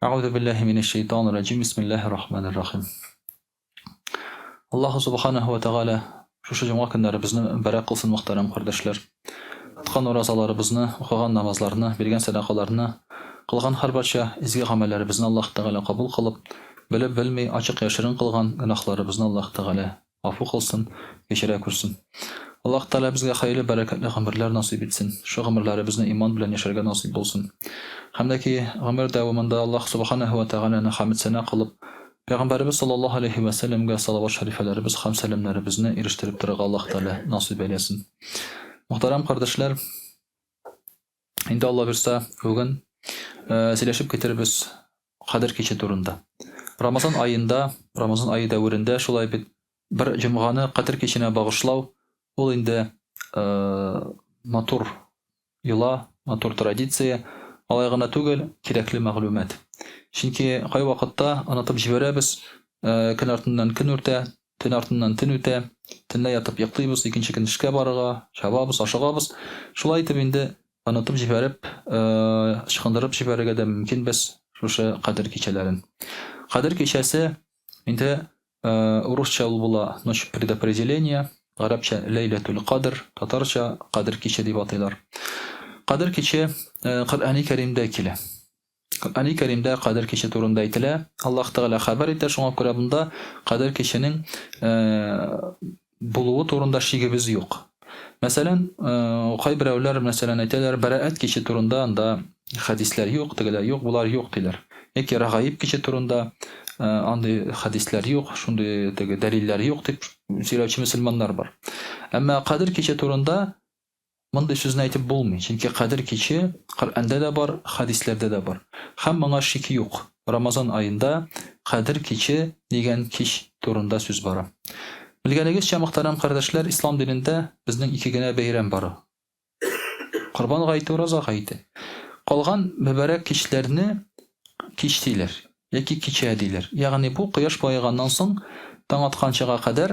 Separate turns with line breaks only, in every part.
أعوذ بالله من الشيطان الرجيم بسم الله الرحمن الرحيم Allahu subhanahu wa ta'ala şuşu cuma günlerimizni barak kılsın muhterem kardeşler. Tutkan orazalarımızı, okugan namazlarını, bergen sadakalarını, kılgan har barcha izgi amellerimizni Allah Teala kabul kılıp, bilip bilmey açık yaşırın kılgan günahlarımızı Allah Teala afu kılsın, geçire kursun. Allah Teala bizge hayırlı bereketli ömürler nasip etsin. Şu ömürlerimizni iman bilen yaşarga nasip olsun. Hamdaki ömür devamında Allah subhanahu wa ta'ala'nı hamd sena kılıp, Peygamberimiz sallallahu aleyhi ve sellem'e salavat şerifelerimiz, ham selamlarımızı eriştirip duraq Allah Teala nasip eylesin. Muhterem kardeşler, indi Allah birse bugün sileşip getiribіз Kadir Kече turunda. Ramazan ayı davrında şolay bir cümğanı Kadir Kечене bağışlav, ol indi matur yıla, matur tradisiya, alayğına tügel kirekli mağlumat. Çünkü kay vakitte anlatıp jiberemiz, gün артыннан gün örte, tün артыннан tün öte, tünne yatıp yaklıyız, ikinci gün işke barıga, şababız, aşağabız. Şulay etip indi anlatıp jiberip, çıkındırıp jiberige de mümkün biz şu Kadir Kечелерин. Kadir Kечесі indi Rusça bula ночь предопределения, Arapça Leyletül Kadir, Tatarça Kadir Kече deyip ataylar. Kadir Kече Kur'an-ı Kerim'de ikili. Kur'an-ı Kerim'de Kadir Kече turunda aytila. Allah Teala haber eder. Şoňa görä bunda Kadir Kечe'nin buluğu turunda şigimiz yok. Mesela kay birawlar mesela aytlar Baraat Kече turunda anda hadisler yok, tegeler yok, bular yok diler. Eki Ragaib Kечe turunda anda hadisler yok, şunday tege deliller yok dip söylәүче müslümanlar var. Ama Kadir Kечe turunda Mınday sözünü aytып bulmuyor. Çünkü Kadir Kече Kur'an'da da var, hadislerde de var. Hem mana şiki yok. Ramazan ayında Kadir Kече degen kiş turunda söz var. Bilgenigizçe muhterem kardeşler, İslam dininde bizning iki gene beyram var. Kurban gayti, Ramazan gayti. Kalgan mübarek kişilerini kiş deyler. Yaki Kече deyler. Yani bu kıyaş bayıgandan soň taң atkançaga kadar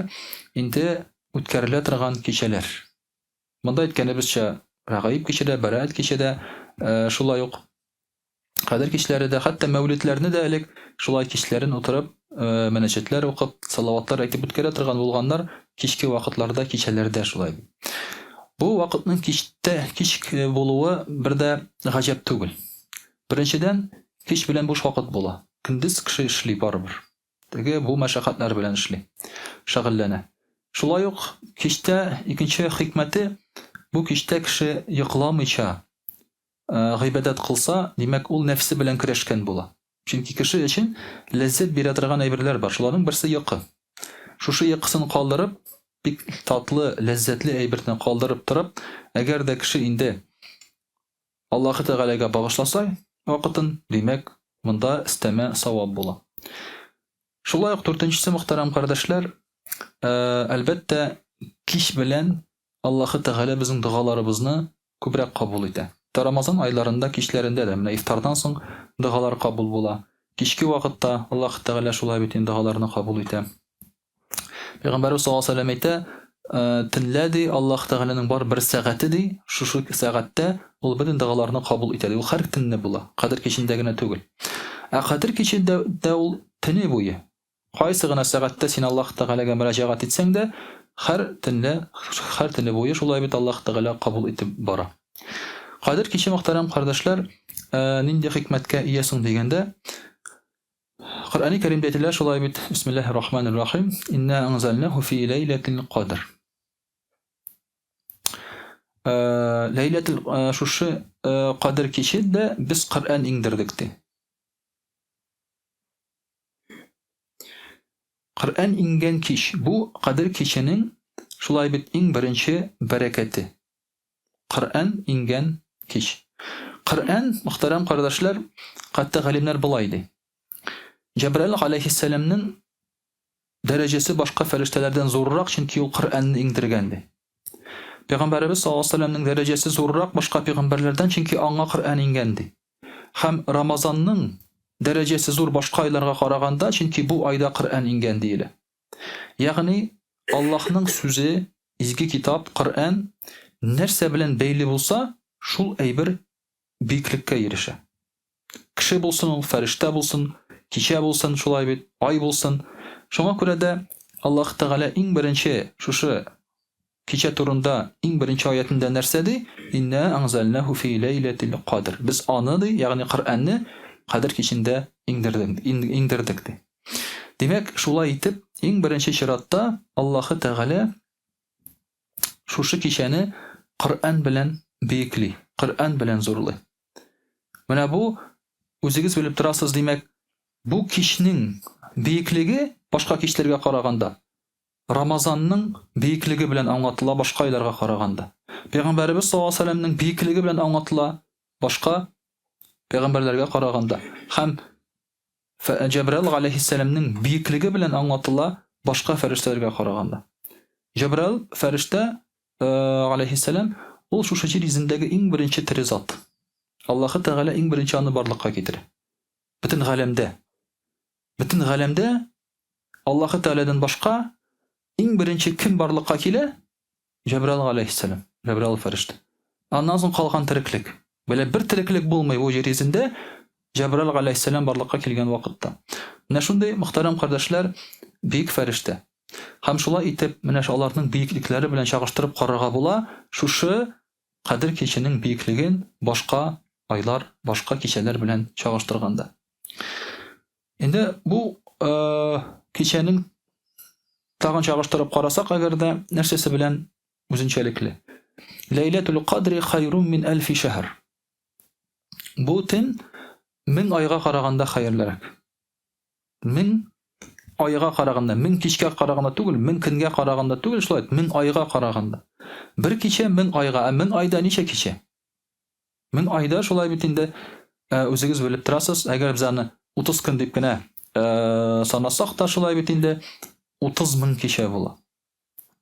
indi ütkeriler turgan kечелер. Mında aytganybızça Ragaib Kече'de, Baraat Kече'de şulay yok. Kadir kişileri de hatta mevlidlerini de elek şulay kişilerin oturup menecetler okup salavatlar aytıp ütkere turgan bolganlar kişki vakitlarda kечелerde şulay. Bu vakitnin kişk boluğu bir de gajap tugul. Birinçiden kiş bilen boş vakit bola. Gündüz kişi işli barbar. Tege bu meşakkatler bilen işli. Şagıllana. Şulay yok. Kişte ikinci hikmeti bu kişte kişi yıkılamayça gıybedet kılsa demek ol nefsi bilen kireşken bola. Çünkü kişi için lezzet biradırgan eybirler var. Şuların birisi yıkı. Şuşu yıkısını kaldırıp bir tatlı, lezzetli eybirden kaldırıp durup eğer de kişi indi Allah'ı Teala'ya bağışlasay vakitin demek bunda isteme savab bola. Şulay yok. Dördüncüsü muhterem kardeşler, elbette kiş bilen Allah'ı Teala bizim dualarımızı kübrek kabul eder. Ramazan aylarında kişilerinde de mine iftardan soň dualar kabul bola. Kişki vakitte Allah Teala şulay bütün dualarını kabul eder. Peygamberimiz sallallahu aleyhi ve sellem aytdı, tinledi Allah Teala'nın var bir saati di, şu saatde ol bütün dualarını kabul eder. O her tinne bola. Kadir Kечe'ndegine tugul. Kadir Kечe'de ol tini boyu. Qaysı gına saatde sen Allah Teala'ga müracaat etsen de her tinne boyu şulay bit Allah Teala kabul etip bara. Kadir Kече muhterem kardeşler, nindi hikmetke iyasin degende Kur'an-ı Kerim'de aytılır şolay bit Bismillahirrahmanirrahim. İnna anzalnahu fi leyletil qadr. Leyletil şuşu Kadir Kечe'de biz Kur'an indirdik. Kur'an ingen kiş bu Kadir Kечe'nin şolay bit en birinci bereketi. Kur'an ingen kiş. Kur'an muhterem kardeşler, hatta alimler bulaydı. Cebrail aleyhisselam'ın derecesi başka feriştelerden zorrak çünkü o Kur'an'ı indirgendi. Peygamberimiz sallallahu aleyhi ve sellem'in derecesi zorrak başka peygamberlerden çünkü ana Kur'an ingendi. Hem Ramazan'ın derecesi zor başka aylarga karaganda çünkü bu ayda Kur'an ingendi ile. Yani Allah'ın sözü, izgi kitap, Kur'an nerse bilen beyli bulsa şul eybir büyüklükке erişe. Кеше булсын, ул фәрештә булсын, кичә булсын, шулай бит, ай булсын. Шуңа күрә дә Аллаһ Тәгалә иң беренче шушы кичә турында иң беренче аятында нәрсә ди? Инна анзалнаху фи лейлатил кадр. Без аны ди, ягъни Коръәнне Кадр кичендә иңдердек ди. Димәк, шулай итеп, иң беренче чиратта Аллаһ Тәгалә шушы кичәне Коръән белән биекли, Коръән белән зурлый. Менә бу үзегез белеп торасыз, димәк, бу кичнең биеклеге башка кичләргә караганда, Рамазанның биеклеге белән аңлатыла башка айларга караганда. Пәйгамбәрбез саллаллаһу алейһи ва сәлламның биеклеге белән аңлатыла башка пәйгамбәрләргә караганда. Һәм Җәбраил алейһиссәламның биеклеге белән аңлатыла башка фәрештәләргә караганда. Җәбраил фәрештә алейһиссәлам ул шушы җир йөзендәге иң беренче тере зат. Аллаһ Тәгалә иң беренче аны барлыкка китерә. Бөтен галәмдә Аллаһ Тәгаләдән башка иң беренче кем барлыкка килә? Җәбраил алейһиссәлам, Җәбраил фәрештә. Аннан соң калган тереклек. Белә бер тереклек булмый бу җир йөзендә Җәбраил алейһиссәлам барлыкка килгән вакытта. Менә шундый мөхтәрәм кардәшләр, бик фәрештә. Һәм шулай итеп, менә аларның биеклекләре белән чагыштырып карарга була, шушы Кадр киченең биеклеген башка айлар, башка кичәләр белән чагыштырганда. Инде бу кичәнең тагын чагыштырып карасак, әгәр дә нәрсәсе белән үзенчәлекле. Лейлатул кадри хайрун мин алфи шәһр. Бу төн 1000 айга караганда хәерлерәк. 1000 айга караганда, 1000 кичкә караганда түгел, 1000 көнгә караганда түгел, шулай 1000 айга караганда. Бер кичә 1000 айга, 1000 айда ничә кичә? 1000 айда шулай бит инде үзегез белеп торасыз, әгәр без аны 30 көн дип кенә санасак та шулай бит инде 30,000 кичә була.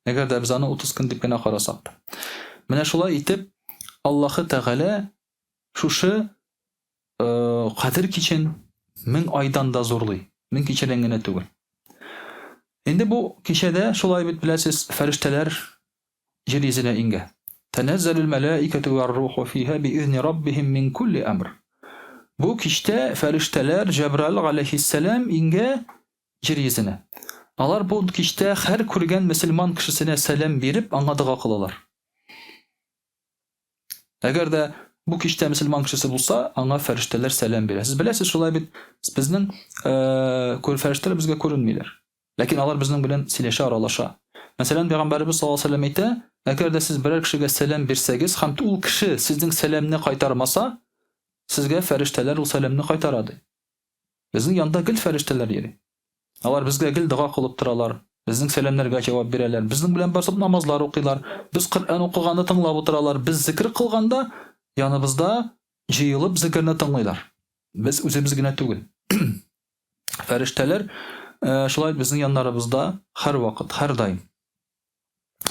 Әгәр дә без аны 30 көн дип кенә карасак. Менә шулай итеп Аллаһ Тәгалә шушы Кадр кичен 1000 айдан да зурлый. 1000 кичәдән генә түгел. Инде бу кичәдә шулай бит беләсез, фәрештәләр җир йөзенә иңгә. Тәнәззәлул мәлаикату вар-руху фиһа биизни раббихим мин кулли амр. Бу кичтә фәрештәләр Җәбраил алейһиссәлам иңгә җир йөзенә. Алар бу кичтә һәр күргән мөселман кешесенә сәлам биреп, аңа дуга кылалар. Әгәр дә бу кичтә мөселман кешесе булса, аңа фәрештәләр сәлам бирә. Сез беләсез, шулай бит безнең фәрештәләр безгә күренмиләр. Ләкин алар безнең белән сөйләшә, аралаша. Мәсәлән, Пәйгамбәрбез саллаллаһу алейһи ва сәллям әйтә, әгәр дә сез берәр кешегә сәлам бирсәгез, һәм ул кеше сезнең сәламны кайтармаса, сезгә фәрештәләр ул сәламны кайтара ди. Безнең янда гел фәрештәләр йөри. Алар безгә гел дуга кылып торалар, безнең сәламнәргә җавап бирәләр, безнең белән барсып намазлар укыйлар, без Коръән укыганны тыңлап утыралар, без зикр кылганда яныбызда җыелып зикрне тыңлыйлар. Без үзебез генә түгел. Фәрештәләр шулай безнең яннарыбызда һәр вакыт, һәр даим.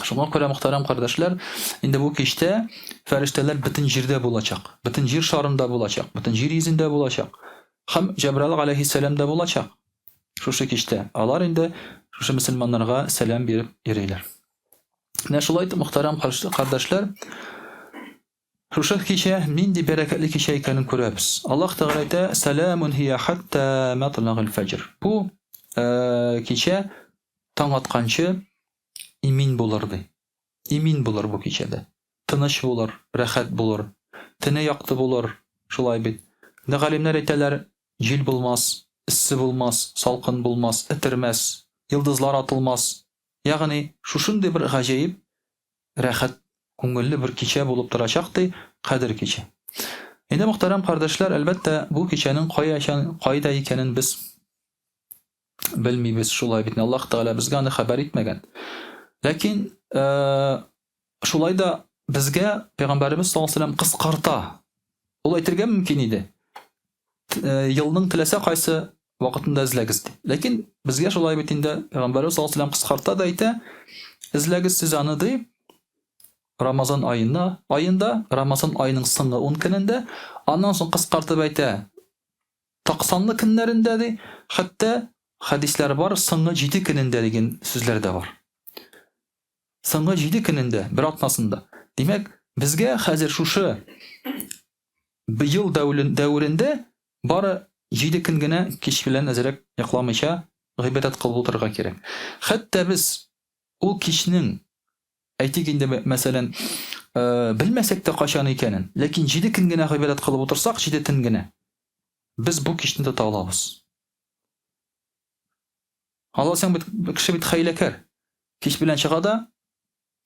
Шуңа күрә мөхтәрәм кардәшләр, инде бу кичтә фәрештәләр бөтен җирдә булачак, бөтен җир шарында булачак, бөтен җир йөзендә булачак. Һәм Җәбраил алейһиссәлам да булачак. Шушы кичтә алар инде шушы мөселманнарга сәлам биреп йөриләр. Менә шулай итеп, мөхтәрәм кардәшләр, шушы кичә нинди бәрәкәтле кичә икәнен күрәбез. Аллаһ Тәгалә әйтә: "Саламун хия хатта матлагил фаҗр." Бу кичә таң атканчы имин булыр ди. Имин булыр бу кичәдә. Тыныч булыр, рәхәт булыр, тыны якты булыр, шулай бит. Галимнәр әйтәләр, җил булмас, иссе булмас, салкын булмас, этермәс, йылдызлар атылмас. Ягъни шушындый бер гаҗәеп, рәхәт, күңелле бер кичә булып торачак ди, Кадр кичә. Инде мөхтәрәм кардәшләр, әлбәттә бу кичәнең кайда икәнен без белмибез, шулай бит. Аллаһ Тәгалә безгә аны хәбәр итмәгән. Ләкин шулай да безгә Пәйгамбәрбез саллаллаһу алейһи ва сәллям кыскарта. Ул әйтергә мөмкин иде. Елның теләсә кайсы вакытында эзләгез ди. Ләкин безгә шулай бит инде Пәйгамбәрбез саллаллаһу алейһи ва сәллям кыскарта да әйтә, эзләгез сез аны ди, Рамазан аенда, Рамазан аеның соңгы 10 көнендә, аннан соң кыскартып әйтә, 90 көннәрендә ди, хәтта хәдисләр бар, соңгы 7 көнендә дигән сүзләр дә бар. Соңгы 7 көнендә, бер атнасында. Димәк, безгә хәзер шушы ел дәврендә бары 7 көн генә кич белән әзрәк йокламыйча гыйбадат кылып утырырга кирәк. Хәтта без ул кичнең әйтик инде мәсәлән белмәсәк тә качан икәнен, ләкин 7 көн генә гыйбадат кылып утырсак, 7 төн генә без бу кичне тота алабыз. Алсаң бит кеше бит хәйләкәр. Кич белән чыга да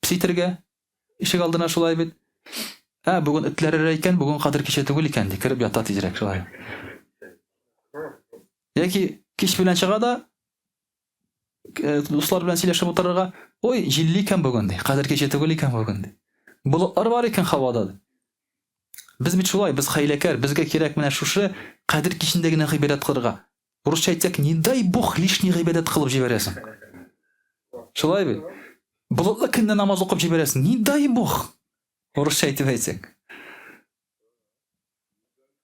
пситергә ишек алдына шулай бит. Бүген этләр икән, бүген кадер кичә түгел икән ди, киреп ята тизрәк шулай. Яки кич белән чыга да дуслар белән сөйләшеп утырырга, ой, җилле икән бүген ди, кадер кичә түгел икән бүген ди. Болытлар бар икән һавада ди. Без бит шулай, без хәйләкәр, безгә кирәк менә шушы кадер кичендә генә гыйбадат кылырга. Бурыча әйтсәк, не дай бог лишний гыйбадат кылып җибәрәсең. Шулай бит. Болытлы көндә намаз укып җибәрәсең, не дай бог. Бурыча әйтеп әйтсәк.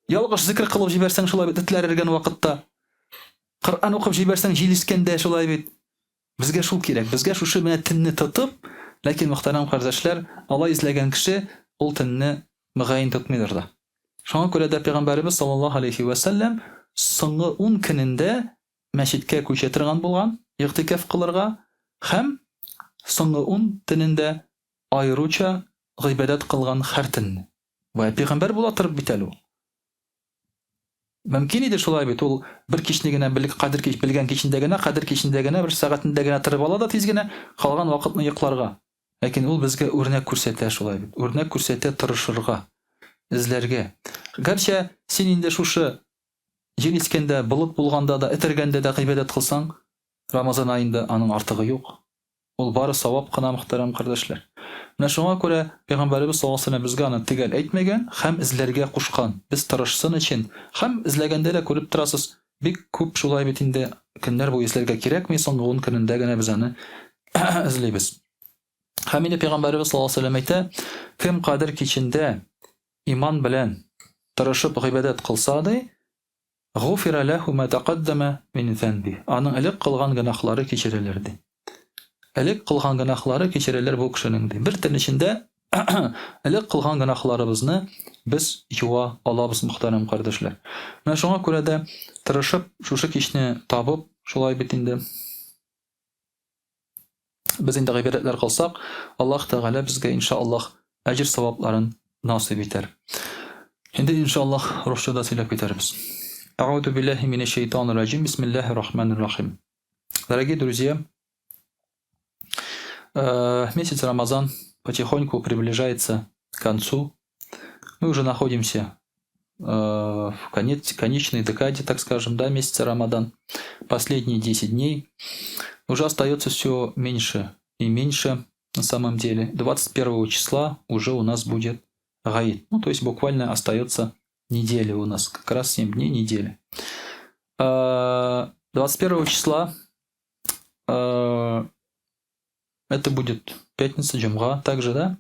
Ялгыш зикр кылып җибәрсәң, шулай бит, этләр эргән вакытта. Коръан укып җибәрсәң, җилискәндә шулай бит. Безгә шул кирәк. Безгә шушы менә төнне тотып, ләкин мөхтәрәм кардәшләр, Алла изләгән кеше ул төнне мөгаен тотмыйдыр да. Шуңа күрә дә Пәйгамбәрбез саллаллаһу алейхи ва саллям соңгы 10 көнендә мәчеткә күчә торган булган, игътикаф кылырга һәм соңгы 10 төнендә айруча гыйбадат кылган һәр төнне. Ва Пәйгамбәр була торып бит әле ул. Мөмкин иде шулай бит, ул бер кичне генә кадер кич белгән кичендә генә, кадер кичендә генә бер сәгатендә генә торып ала да тиз генә калган вакытны йокларга. Ләкин ул безгә үрнәк күрсәтә шулай бит. Үрнәк күрсәтә тырышырга, эзләргә. Гәрчә син инде шушы җил искәндә, болыт булганда да, этергәндә дә гыйбадат кылсаң, Рамазан аенда аның артыгы юк. Ул бары савап кына, мөхтәрәм кардәшләр. Менә шуңа күрә Пәйгамбәрбез саллаллаһу алейһи ва саллям безгә аны төгәл әйтмәгән һәм эзләргә кушкан. Без тырышсын өчен һәм эзләгәндә дә күреп торасыз, бик күп шулай бит инде көннәр буе эзләргә кирәкми, соңгы 10 көнендә генә без аны эзлибез. Һәм инде Пәйгамбәрбез саллаллаһу алейһи ва саллям әйтә, кем кадер кичендә иман белән тырышып гыйбадат кылса да, гуфира лаху ма тaqaddama min zanbi. Аның элек кылган гынахлары кечерелер ди. Элек кылган гынахлары кечерелер бу кешенең ди. Бер төн эчендә элек кылган гынахларыбызны без юа алабыз, мөхтәрәм кардәшләр. Менә шуңа күрә дә тырышып шушы кичне табып, шулай бит инде без инде гыйбадатлар кылсак, Аллаһ Тәгалә безгә иншааллаһ әҗр савапларын насыйп итәр. Инде иншааллаһ рушада сөйләп китәрбез. А'уду биллахи минаш шайтанир раҗим. Бисмиллахир рахманир рахим. Дорогие друзья, месяц Рамазан потихоньку приближается к концу. Мы уже находимся в конечной декаде, так скажем, да, месяца Рамадан. Последние 10 дней. Уже остается все меньше и меньше на самом деле. 21 числа уже у нас будет гаид. Ну, то есть буквально остается неделя у нас. Как раз 7 дней недели. 21 числа это будет пятница, джумга также, да?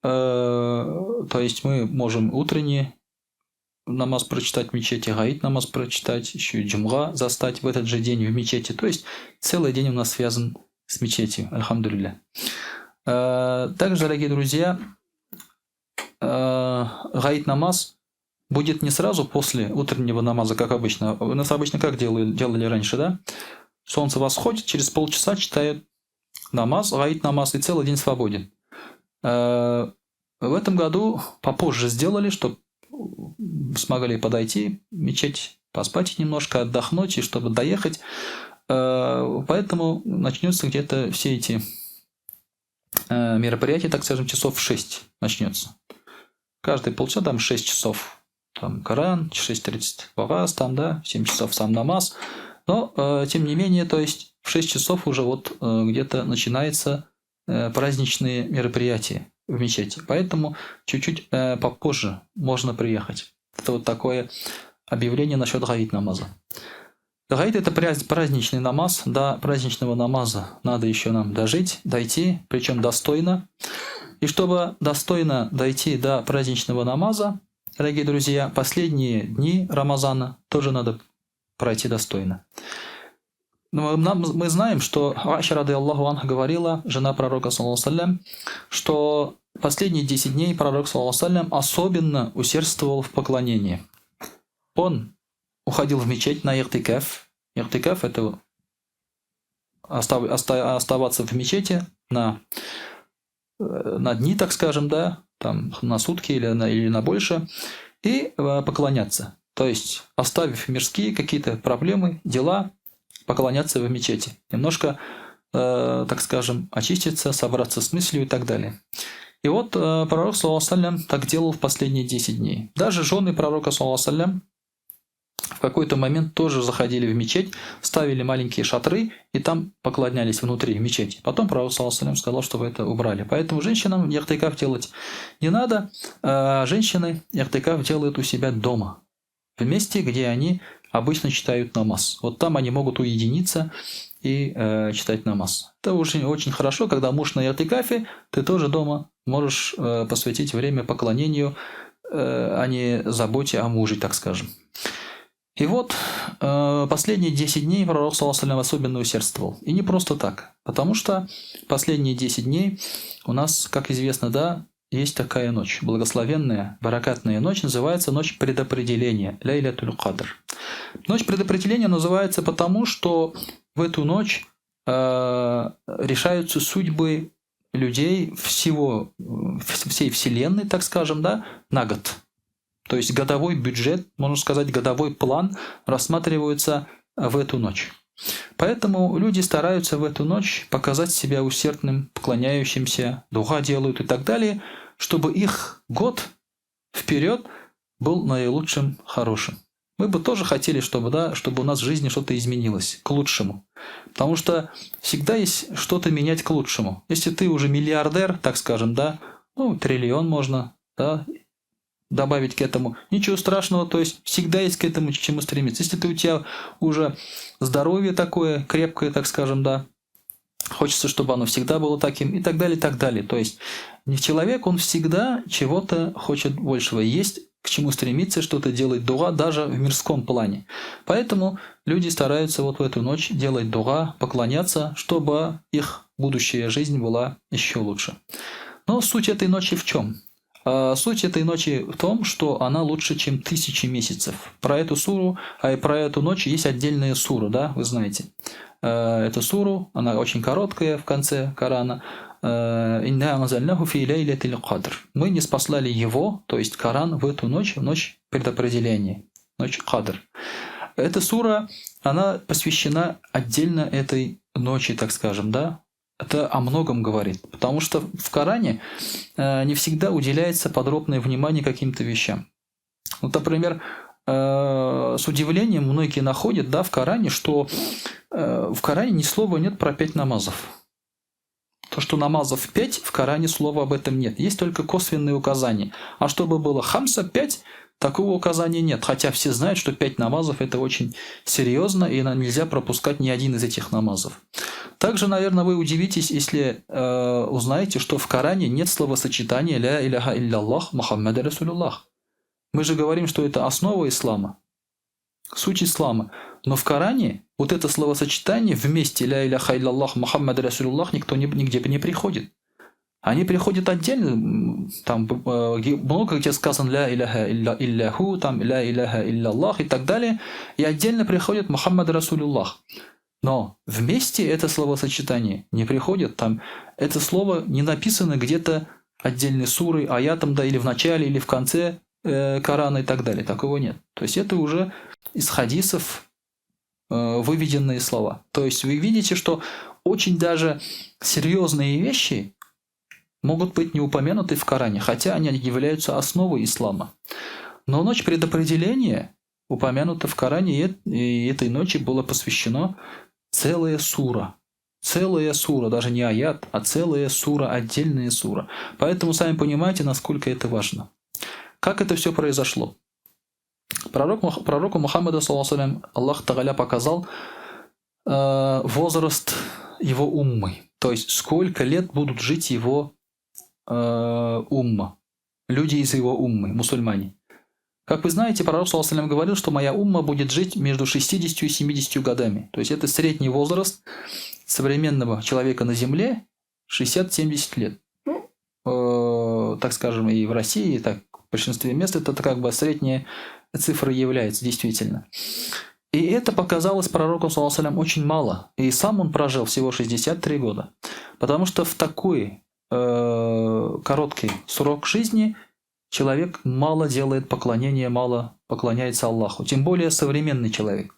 То есть мы можем утренний намаз прочитать в мечети, гаид намаз прочитать, еще и джумга застать в этот же день в мечети. То есть целый день у нас связан с мечетью, альхамдулилля. Также, дорогие друзья, гаид намаз будет не сразу после утреннего намаза, как обычно. У нас обычно как делали раньше, да? Солнце восходит, через полчаса читают намаз, гаид намаз, и целый день свободен. В этом году попозже сделали, чтобы смогли подойти в мечеть, поспать немножко, отдохнуть, и чтобы доехать. Поэтому начнется где-то все эти мероприятия, так скажем, часов в 6 начнется. Каждые полчаса, там 6 часов. Там Коран, 6:30 вагаз, там, да, 7 часов сам намаз. Но, тем не менее, то есть в 6 часов уже вот где-то начинается праздничные мероприятия в мечети. Поэтому чуть-чуть попозже можно приехать. Это вот такое объявление насчет гаид намаза. Гаид — это праздничный намаз. До праздничного намаза надо еще нам дойти, причем достойно. И чтобы достойно дойти до праздничного намаза, дорогие друзья, последние дни Рамазана тоже надо пройти достойно. Мы знаем, что Аиша радийаллаху анха говорила, жена пророка саллаллаху алейхи ва саллям, что последние 10 дней пророк саллаллаху алейхи ва саллям особенно усердствовал в поклонении. Он уходил в мечеть на ихтикаф. Ихтикаф – это оставаться в мечети на дни, так скажем, да, там на сутки или на больше, и поклоняться. То есть, оставив мирские какие-то проблемы, дела, поклоняться в мечети. Немножко, так скажем, очиститься, собраться с мыслью и так далее. И вот пророк, саллаллаху алейхи так делал в последние 10 дней. Даже жены пророка, саллаллаху алейхи в какой-то момент тоже заходили в мечеть, ставили маленькие шатры и там поклонялись внутри мечети. Потом пророк, саллаллаху алейхи сказал, чтобы это убрали. Поэтому женщинам ихтикаф делать не надо. Женщины ихтикаф делают у себя дома, в месте, где они обычно читают намаз. Вот там они могут уединиться и читать намаз. Это очень, очень хорошо, когда муж на ихтикафе, ты тоже дома можешь посвятить время поклонению, а не заботе о муже, так скажем. И вот последние 10 дней пророк, саллаллаху алейхи, особенно усердствовал. И не просто так. Потому что последние 10 дней у нас, как известно, да, есть такая ночь. Благословенная, баракатная ночь называется ночь предопределения. Лейлятуль Кадр. Ночь предопределения называется потому, что в эту ночь решаются судьбы людей всей Вселенной, так скажем, да, на год. То есть годовой бюджет, можно сказать, годовой план рассматривается в эту ночь. Поэтому люди стараются в эту ночь показать себя усердным, поклоняющимся, духа делают и так далее, чтобы их год вперед был наилучшим, хорошим. Мы бы тоже хотели, чтобы у нас в жизни что-то изменилось к лучшему. Потому что всегда есть что-то менять к лучшему. Если ты уже миллиардер, так скажем, да, триллион можно, да, добавить к этому. Ничего страшного, то есть всегда есть к этому, к чему стремиться. Если у тебя уже здоровье такое, крепкое, так скажем, да, хочется, чтобы оно всегда было таким и так далее, и так далее. То есть человек, он всегда чего-то хочет большего. Есть к чему стремиться, что-то делать дуа даже в мирском плане. Поэтому люди стараются вот в эту ночь делать дуа, поклоняться, чтобы их будущая жизнь была еще лучше. Но суть этой ночи в чем? Суть этой ночи в том, что она лучше, чем 1000 месяцев. Про эту суру, и про эту ночь есть отдельная сура, да, вы знаете. Эту суру, она очень короткая в конце Корана. «Инна анзальнаху фи лейлятил кадр». Мы не спаслали его, то есть Коран, в эту ночь, в ночь предопределения, ночь Кадр. Эта сура, она посвящена отдельно этой ночи, так скажем, да. Это о многом говорит, потому что в Коране не всегда уделяется подробное внимание каким-то вещам. Вот, например, с удивлением многие находят, да, в Коране, что в Коране ни слова нет про 5 намазов. То, что намазов 5, в Коране слова об этом нет. Есть только косвенные указания. А чтобы было хамса 5, такого указания нет. Хотя все знают, что 5 намазов – это очень серьезно, и нельзя пропускать ни один из этих намазов. Также, наверное, вы удивитесь, если узнаете, что в Коране нет словосочетания «Ля иляха илляллах Мухаммад Расулуллах». Мы же говорим, что это основа ислама, суть ислама. Но в Коране вот это словосочетание вместе «Ля иляха илляллах Мухаммад Расулуллах» нигде не приходит. Они приходят отдельно, там много где сказано «Ля иляха илляху», там «Ля иляха илляллах» и так далее, и отдельно приходит «Мухаммад Расулуллах». Но вместе это словосочетание не приходит, там это слово не написано где-то отдельной сурой, аятом, да, или в начале, или в конце Корана и так далее. Такого нет. То есть это уже из хадисов выведенные слова. То есть вы видите, что очень даже серьезные вещи могут быть не упомянуты в Коране, хотя они являются основой ислама. Но ночь предопределения упомянута в Коране, и этой ночи было посвящено целая сура. Целая сура, даже не аят, а целая сура, отдельная сура. Поэтому сами понимаете, насколько это важно. Как это все произошло? Пророку Мухаммаду, саллаллаху алейхи, Аллах Тааля показал возраст его уммы. То есть, сколько лет будут жить его умма. Люди из его уммы, мусульмане. Как вы знаете, пророк, саллаллаху алейхи, говорил, что моя умма будет жить между 60 и 70 годами. То есть, это средний возраст современного человека на земле 60-70 лет. Так скажем, и в России, так В большинстве мест это как бы средняя цифра является действительно. И это показалось пророку, саллаллаху алейхи ва саллям, очень мало. И сам он прожил всего 63 года. Потому что в такой короткий срок жизни человек мало делает поклонения, мало поклоняется Аллаху. Тем более современный человек.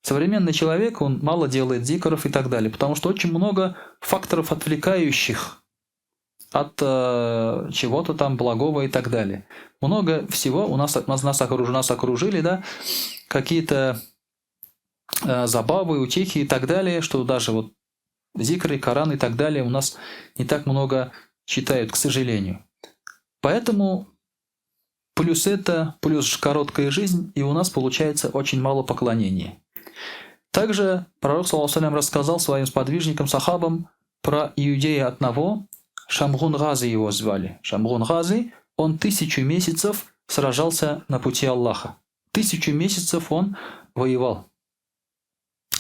Современный человек, он мало делает зикров и так далее. Потому что очень много факторов, отвлекающих от чего-то там благого и так далее. Много всего нас окружили, да, какие-то забавы, утехи и так далее, что даже вот зикры, Коран и так далее у нас не так много читают, к сожалению. Поэтому плюс это, плюс короткая жизнь, и у нас получается очень мало поклонения. Также пророк, саллаллаху алейхи ва саллям, рассказал своим сподвижникам, сахабам, про иудея одного, Шамгун Гази его звали. Шамгун Гази, он 1000 месяцев сражался на пути Аллаха. 1000 месяцев он воевал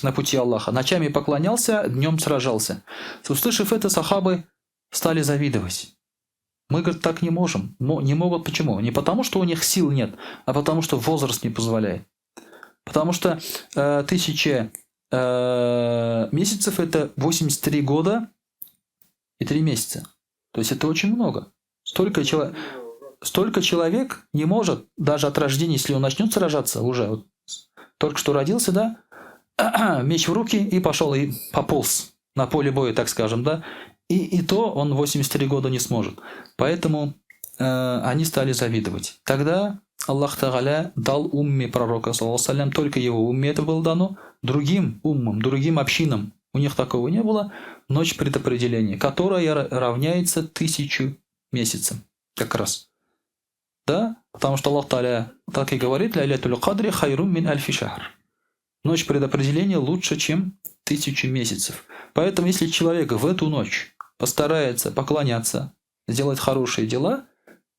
на пути Аллаха. Ночами поклонялся, днем сражался. Услышав это, сахабы стали завидовать. Мы, говорит, так не можем. Не могут почему? Не потому, что у них сил нет, а потому, что возраст не позволяет. Потому что 1000 месяцев – это 83 года и 3 месяца. То есть это очень много. Столько человек не может, даже от рождения, если он начнет сражаться, уже вот, только что родился, да, меч в руки и пошел, и пополз на поле боя, так скажем, да, и то он 83 года не сможет. Поэтому они стали завидовать. Тогда Аллах Тааля дал умме пророка, саллаллаху алейхи ва саллям, только его умме это было дано, другим уммам, другим общинам, у них такого не было, ночь предопределения, которая равняется 1000 месяцам, как раз. Да? Потому что Аллах Тааля так и говорит: «Лайлятуль кадри хайрум мин альфи шахр». Ночь предопределения лучше, чем 1000 месяцев. Поэтому, если человек в эту ночь постарается поклоняться, сделать хорошие дела,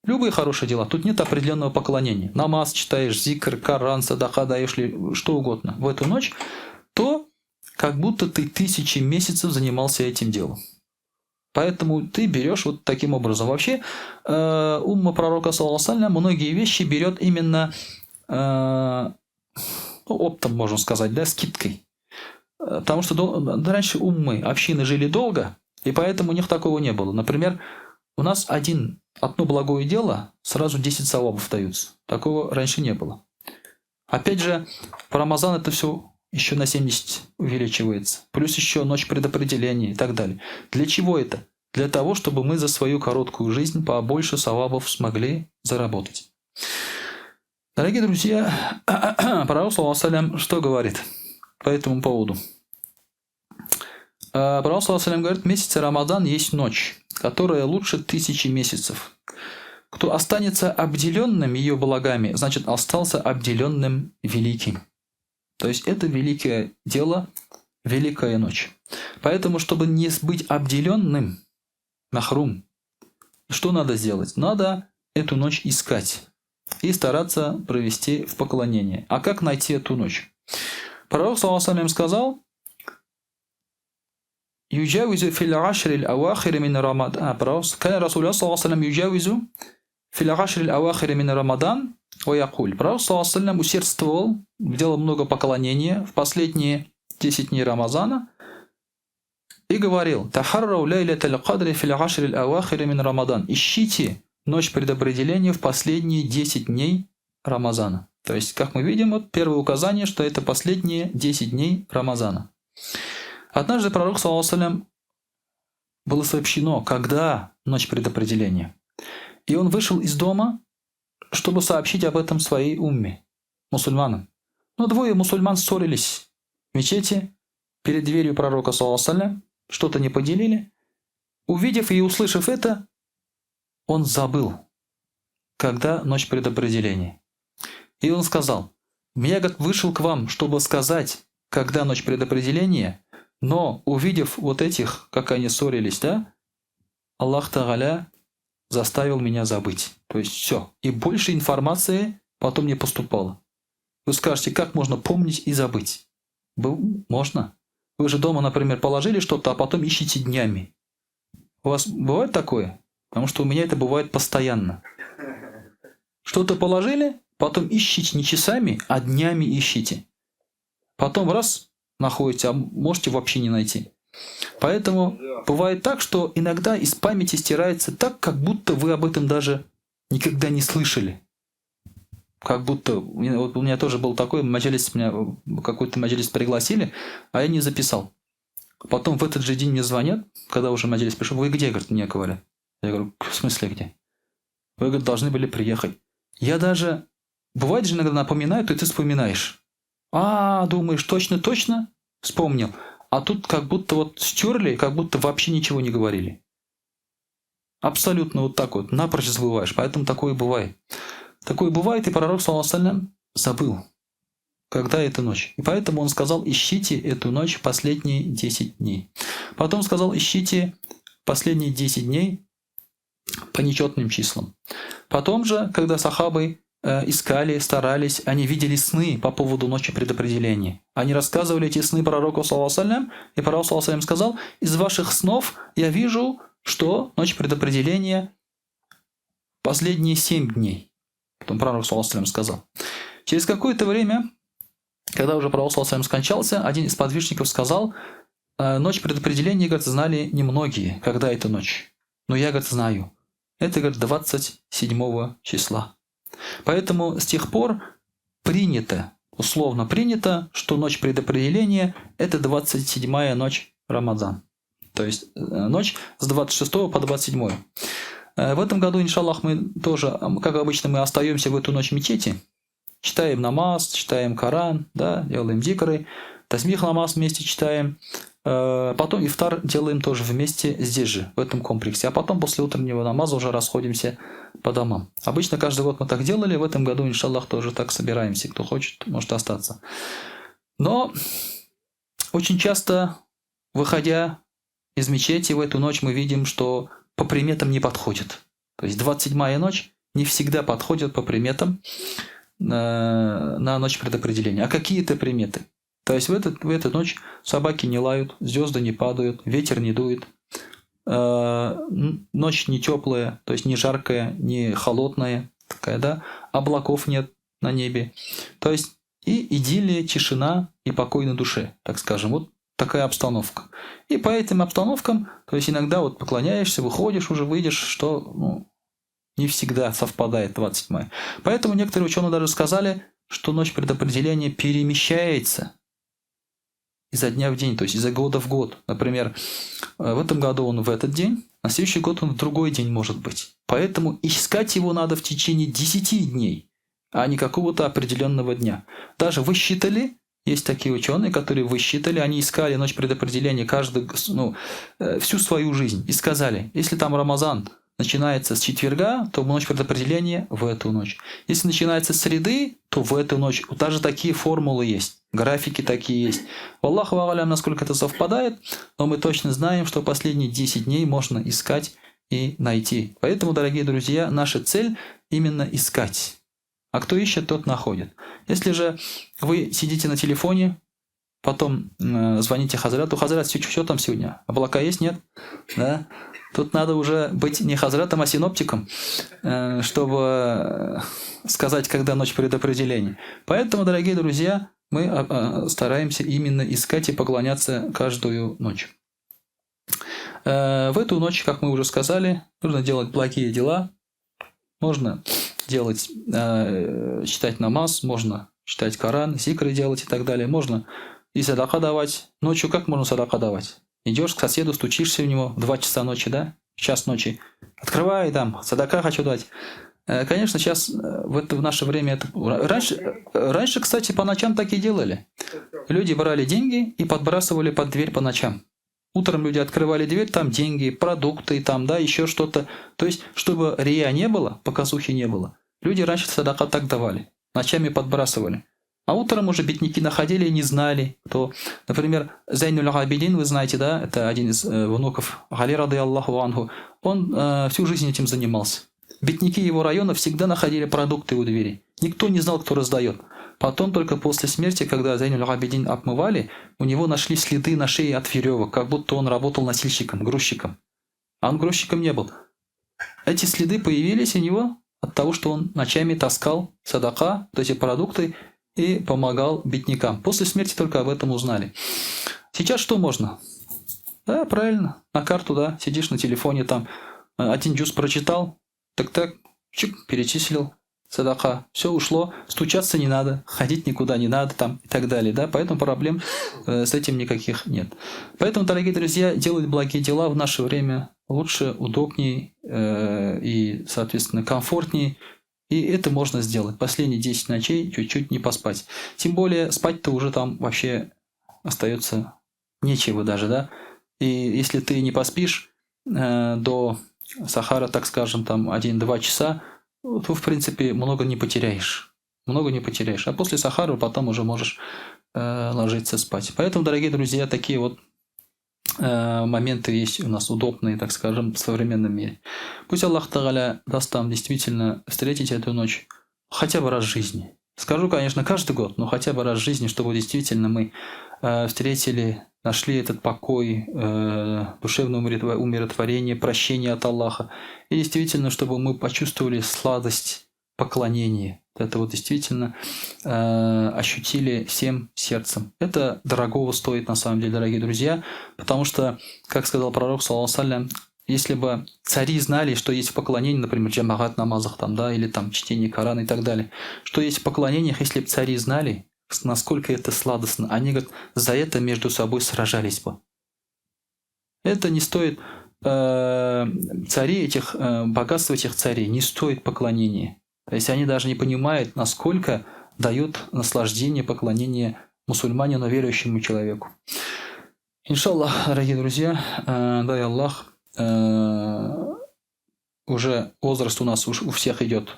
любые хорошие дела, тут нет определенного поклонения. Намаз читаешь, зикр, Коран, садака даешь, что угодно в эту ночь, то как будто ты 1000 месяцев занимался этим делом. Поэтому ты берешь вот таким образом. Вообще, умма пророка, саллаллаху алейхи ва саллям, многие вещи берет именно оптом, можно сказать, да, скидкой. Потому что раньше уммы, общины жили долго, и поэтому у них такого не было. Например, у нас одно благое дело, сразу 10 савабов даются. Такого раньше не было. Опять же, в Рамазан это все еще на 70 увеличивается. Плюс еще ночь предопределения и так далее. Для чего это? Для того, чтобы мы за свою короткую жизнь побольше савабов смогли заработать. Дорогие друзья, пророк, саллаллаху алейхи ва саллям, что говорит по этому поводу? Пророк, саллаллаху алейхи ва саллям, говорит: в месяце Рамадан есть ночь, которая лучше 1000 месяцев. Кто останется обделенным ее благами, значит, остался обделенным великим. То есть это великое дело, великая ночь. Поэтому, чтобы не быть обделенным, махрум, что надо сделать? Надо эту ночь искать и стараться провести в поклонении. А как найти эту ночь? Пророк, саллаллаху алейхи ва саллям, сказал: «Юджавизу фил ашрил авахир мин Рамадан». Кан Расулуллах, саллаллаху алейхи ва саллям, юджавизу фил ашрил авахир мин Рамадан ва якуль. Пророк, саллаллаху алейхи ва саллям, усердствовал, делал много поклонения в последние 10 дней Рамазана и говорил: «Тахаррау лайляталь кадри фил ашрил авахир мин Рамадан». Ищите ночь предопределения в последние 10 дней Рамазана. То есть, как мы видим, вот первое указание, что это последние 10 дней Рамазана. Однажды пророк, саллаллаху алейхи ва саллям, было сообщено, когда ночь предопределения. И он вышел из дома, чтобы сообщить об этом своей умме, мусульманам. Но двое мусульман ссорились в мечети перед дверью пророка, саллаллаху алейхи ва саллям, что-то не поделили. Увидев и услышав это, он забыл, когда ночь предопределения. И он сказал: «Я, говорит, вышел к вам, чтобы сказать, когда ночь предопределения, но увидев вот этих, как они ссорились, да, Аллах Тааля заставил меня забыть». То есть все. И больше информации потом не поступало. Вы скажете, как можно помнить и забыть? Можно. Вы же дома, например, положили что-то, а потом ищите днями. У вас бывает такое? Потому что у меня это бывает постоянно. Что-то положили, потом ищите не часами, а днями ищите. Потом раз находите, а можете вообще не найти. Поэтому бывает так, что иногда из памяти стирается так, как будто вы об этом даже никогда не слышали. Как будто, вот у меня тоже был такой маджалис, меня какой-то маджалис пригласили, а я не записал. Потом в этот же день мне звонят, когда уже маджалис пришел. Вы где, говорит, мне говорят. Я говорю, в смысле где? Вы, говорит, должны были приехать. Я даже, бывает же иногда напоминаю, то и ты вспоминаешь. Думаешь, точно, вспомнил. А тут как будто вот стерли, как будто вообще ничего не говорили. Абсолютно вот так вот, напрочь забываешь. Поэтому такое бывает. Такое бывает, и пророк, саллаллаху алейхи ва саллям, забыл, когда эта ночь. И поэтому он сказал, ищите эту ночь последние 10 дней. Потом сказал, ищите последние 10 дней по нечетным числам. Потом же, когда сахабы искали, старались, они видели сны по поводу ночи предопределения. Они рассказывали эти сны пророку, саллаллаху алейхи ва саллям, и пророк, саллаллаху алейхи ва саллям, сказал, из ваших снов я вижу, что ночь предопределения последние 7 дней. Потом пророк, саллаллаху алейхи ва саллям, сказал. Через какое-то время, когда уже пророк, саллаллаху алейхи ва саллям, скончался, один из подвижников сказал, ночь предопределения, говорит, знали немногие, когда это ночь. Но я, говорит, знаю. Это, говорит, 27 числа. Поэтому с тех пор принято, условно принято, что ночь предопределения – это 27-я ночь Рамадан. То есть ночь с 26 по 27. В этом году, иншаллах, мы тоже, как обычно, мы остаемся в эту ночь в мечети, читаем намаз, читаем Коран, да, делаем зикры, тасмих намаз вместе читаем, потом ифтар делаем тоже вместе здесь же, в этом комплексе, а потом после утреннего намаза уже расходимся по домам. Обычно каждый год мы так делали, в этом году, иншаллах, тоже так собираемся, кто хочет, может остаться. Но очень часто, выходя из мечети в эту ночь, мы видим, что по приметам не подходит. То есть 27-я ночь не всегда подходит по приметам на ночь предопределения. А какие это приметы? То есть в эту ночь собаки не лают, звезды не падают, ветер не дует, ночь не теплая, то есть не жаркая, не холодная, такая, да, облаков нет на небе. То есть и идиллия, тишина и покой на душе, так скажем. Вот такая обстановка. И по этим обстановкам, то есть иногда вот поклоняешься, выходишь, уже выйдешь, что не всегда совпадает 27. Поэтому некоторые ученые даже сказали, что ночь предопределения перемещается изо дня в день, то есть изо года в год. Например, в этом году он в этот день, на следующий год он в другой день может быть. Поэтому искать его надо в течение 10 дней, а не какого-то определенного дня. Даже высчитали, есть такие ученые, которые высчитали, они искали ночь предопределения всю свою жизнь и сказали, если там Рамазан начинается с четверга, то ночь предопределения в эту ночь. Если начинается с среды, то в эту ночь. Даже такие формулы есть, графики такие есть. Аллаху а'алям, насколько это совпадает, но мы точно знаем, что последние 10 дней можно искать и найти. Поэтому, дорогие друзья, наша цель именно искать. А кто ищет, тот находит. Если же вы сидите на телефоне, потом звоните Хазрату. Хазрат, что там сегодня? Облака есть, нет? Да? Тут надо уже быть не Хазратом, а синоптиком, чтобы сказать, когда ночь предопределения. Поэтому, дорогие друзья, мы стараемся именно искать и поклоняться каждую ночь. В эту ночь, как мы уже сказали, нужно делать благие дела. Можно делать, читать намаз, можно читать Коран, зикры делать и так далее. Можно и садака давать. Ночью как можно садака давать? Идешь к соседу, стучишься в него в 2 часа ночи, да? В час ночи. Открывай там, садака хочу дать. Конечно, сейчас в наше время это... Раньше, кстати, по ночам так и делали. Люди брали деньги и подбрасывали под дверь по ночам. Утром люди открывали дверь, там деньги, продукты, там, да, еще что-то. То есть, чтобы рия не было, показухи не было. Люди раньше садака так давали. Ночами подбрасывали. А утром уже бедняки находили и не знали, кто. Например, Зайнуль Абидин, вы знаете, да, это один из внуков Али рады Аллаху анху. Он всю жизнь этим занимался. Бедняки его района всегда находили продукты у двери. Никто не знал, кто раздает. Потом только после смерти, когда Зайнуль Абидин обмывали, у него нашли следы на шее от веревок, как будто он работал носильщиком, грузчиком. А он грузчиком не был. Эти следы появились у него от того, что он ночами таскал садака, вот эти продукты, и помогал беднякам. После смерти только об этом узнали. Сейчас что можно? Да, правильно, на карту, да, сидишь на телефоне, там, один джуз прочитал, так, чик, перечислил, садака, все ушло, стучаться не надо, ходить никуда не надо, там, и так далее, да, поэтому проблем с этим никаких нет. Поэтому, дорогие друзья, делать благие дела в наше время лучше, удобнее и, соответственно, комфортнее. И это можно сделать. Последние 10 ночей чуть-чуть не поспать. Тем более спать-то уже там вообще остается нечего даже, да. И если ты не поспишь до сахара, так скажем, там 1-2 часа, то, в принципе, много не потеряешь. Много не потеряешь. А после сахара потом уже можешь ложиться спать. Поэтому, дорогие друзья, такие вот моменты есть у нас удобные, так скажем, в современном мире. Пусть Аллах Тааля даст нам действительно встретить эту ночь хотя бы раз в жизни. Скажу, конечно, каждый год, но хотя бы раз в жизни, чтобы действительно мы встретили, нашли этот покой, душевное умиротворение, прощение от Аллаха. И действительно, чтобы мы почувствовали сладость поклонения. Это вот действительно ощутили всем сердцем. Это дорогого стоит на самом деле, дорогие друзья, потому что, как сказал пророк, саллаллаху алейхи, если бы цари знали, что есть в поклонении, например, джамагат намазах там, да, или там чтение Корана и так далее, что есть в поклонениях, если бы цари знали, насколько это сладостно, они, говорят, за это между собой сражались бы. Это не стоит царей этих, богатство этих царей не стоит поклонения. То есть они даже не понимают, насколько дает наслаждение, поклонение мусульманину, верующему человеку. Иншаллах, дорогие друзья, дай Аллах, уже возраст у нас у всех идет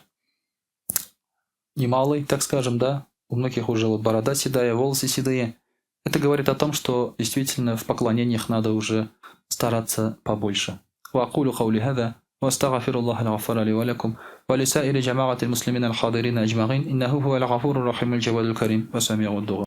немалый, так скажем, да. У многих уже вот борода седая, волосы седые. Это говорит о том, что действительно в поклонениях надо уже стараться побольше. وأقول قولي هذا وأستغفر الله الغفار لي ولكم ولسائر جماعة المسلمين الحاضرين أجمعين إنه هو الغفور الرحيم الجواد الكريم وسميع الدعاء.